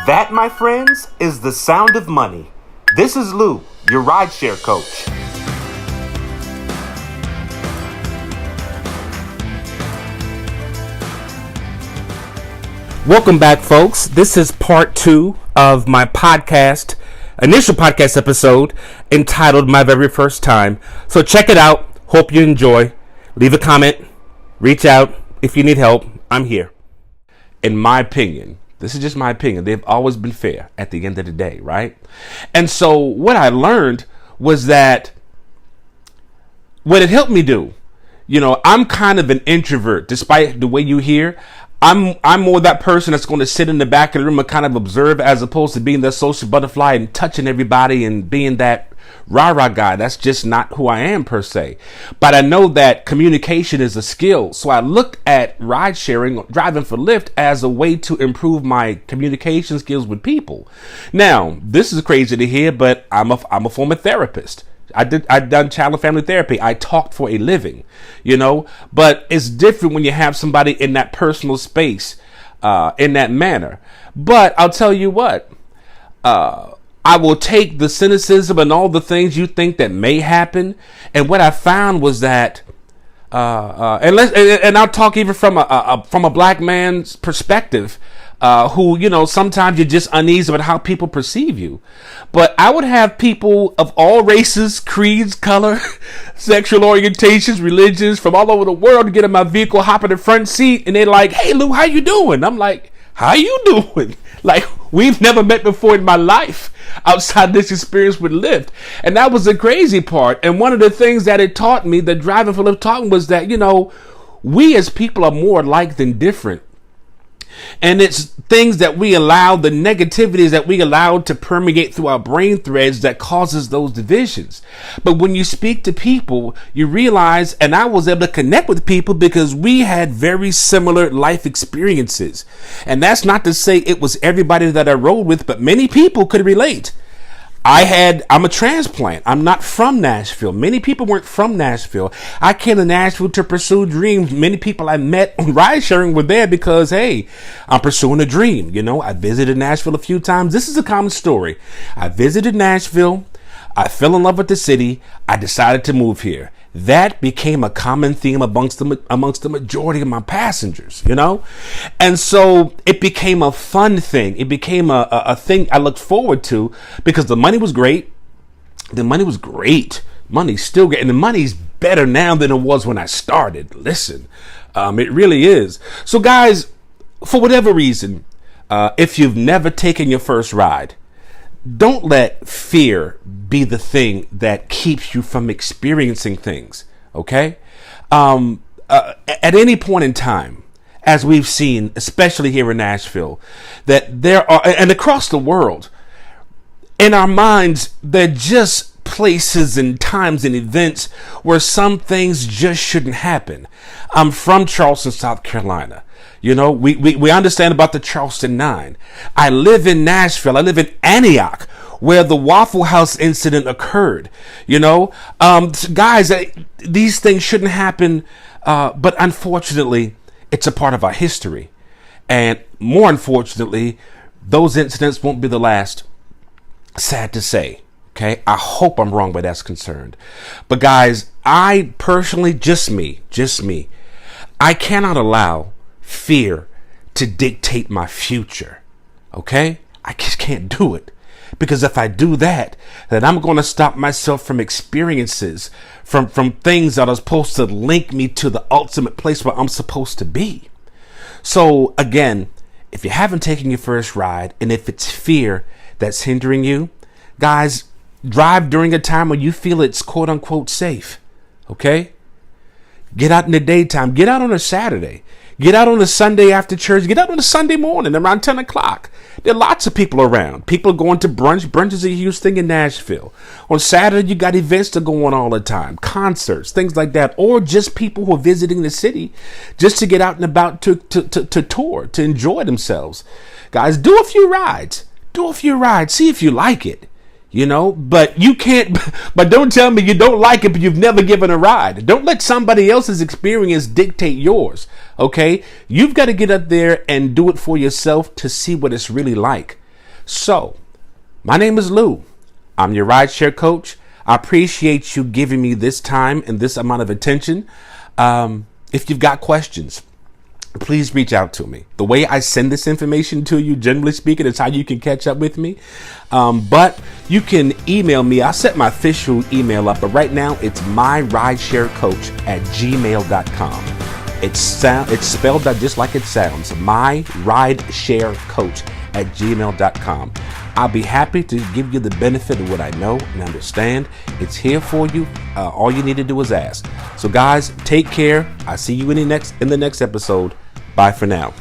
That, my friends, is the sound of money. This is Lou, your rideshare coach. Welcome back, folks. This is part 2 of my initial podcast episode entitled My Very First Time. So check it out. Hope you enjoy. Leave a comment. Reach out if you need help. I'm here. In my opinion, this is just my opinion, they've always been fair at the end of the day, right? And so what I learned was that what it helped me do, I'm kind of an introvert, despite the way you hear. I'm more that person that's going to sit in the back of the room and kind of observe, as opposed to being the social butterfly and touching everybody and being that rah-rah guy. That's just not who I am per se. But I know that communication is a skill. So I looked at ride sharing, driving for Lyft, as a way to improve my communication skills with people. Now, this is crazy to hear, but I'm a former therapist. I've done child and family therapy. I talked for a living, but it's different when you have somebody in that personal space, in that manner. But I'll tell you what, I will take the cynicism and all the things you think that may happen. And what I found was that, and I'll talk even from a black man's perspective, who, sometimes you're just uneasy about how people perceive you. But I would have people of all races, creeds, color, sexual orientations, religions from all over the world to get in my vehicle, hop in the front seat, and they're like, "Hey, Lou, how you doing?" I'm like, "How you doing?" Like, we've never met before in my life outside this experience with Lyft. And that was the crazy part. And one of the things that it taught me, that driving for Lyft taught me, was that, we as people are more alike than different. And it's things that we allow, the negativities that we allow to permeate through our brain threads that causes those divisions. But when you speak to people, you realize, and I was able to connect with people because we had very similar life experiences. And that's not to say it was everybody that I rode with, but many people could relate. I'm a transplant. I'm not from Nashville. Many people weren't from Nashville. I came to Nashville to pursue dreams. Many people I met on ride sharing were there because, hey, I'm pursuing a dream. I visited Nashville a few times. This is a common story. I visited Nashville. I fell in love with the city. I decided to move here. That became a common theme amongst the majority of my passengers, And so it became a fun thing. It became a thing I looked forward to because the money was great. Money's still great. And the money's better now than it was when I started. Listen, it really is. So guys, for whatever reason, if you've never taken your first ride, don't let fear be the thing that keeps you from experiencing things, okay? At any point in time, as we've seen, especially here in Nashville, that there are, and across the world, in our minds, they're just places and times and events where some things just shouldn't happen. I'm from Charleston, South Carolina. We understand about the Charleston 9. I live in Nashville. I live in Antioch, where the Waffle House incident occurred. Guys, these things shouldn't happen, but unfortunately, it's a part of our history. And more unfortunately, those incidents won't be the last. Sad to say. Okay, I hope I'm wrong where that's concerned. But guys, I personally, just me, I cannot allow fear to dictate my future. Okay? I just can't do it. Because if I do that, then I'm going to stop myself from experiences, from things that are supposed to link me to the ultimate place where I'm supposed to be. So again, if you haven't taken your first ride, and if it's fear that's hindering you, guys, drive during a time when you feel it's quote unquote safe. Okay? Get out in the daytime. Get out on a Saturday. Get out on a Sunday after church. Get out on a Sunday morning around 10 o'clock. There are lots of people around. People are going to brunch. Brunch is a huge thing in Nashville. On Saturday, you got events that go on all the time. Concerts, things like that. Or just people who are visiting the city just to get out and about to tour, to enjoy themselves. Guys, do a few rides. See if you like it. But you can't, but don't tell me you don't like it, but you've never given a ride. Don't let somebody else's experience dictate yours. Okay. You've got to get up there and do it for yourself to see what it's really like. So, my name is Lou. I'm your rideshare coach. I appreciate you giving me this time and this amount of attention. If you've got questions, please reach out to me. The way I send this information to you, generally speaking, is how you can catch up with me. But you can email me. I'll set my official email up, but right now it's myridesharecoach@gmail.com. It's spelled out just like it sounds. myridesharecoach@gmail.com. I'll be happy to give you the benefit of what I know and understand. It's here for you. All you need to do is ask. So guys, take care. I'll see you in the next episode. Bye for now.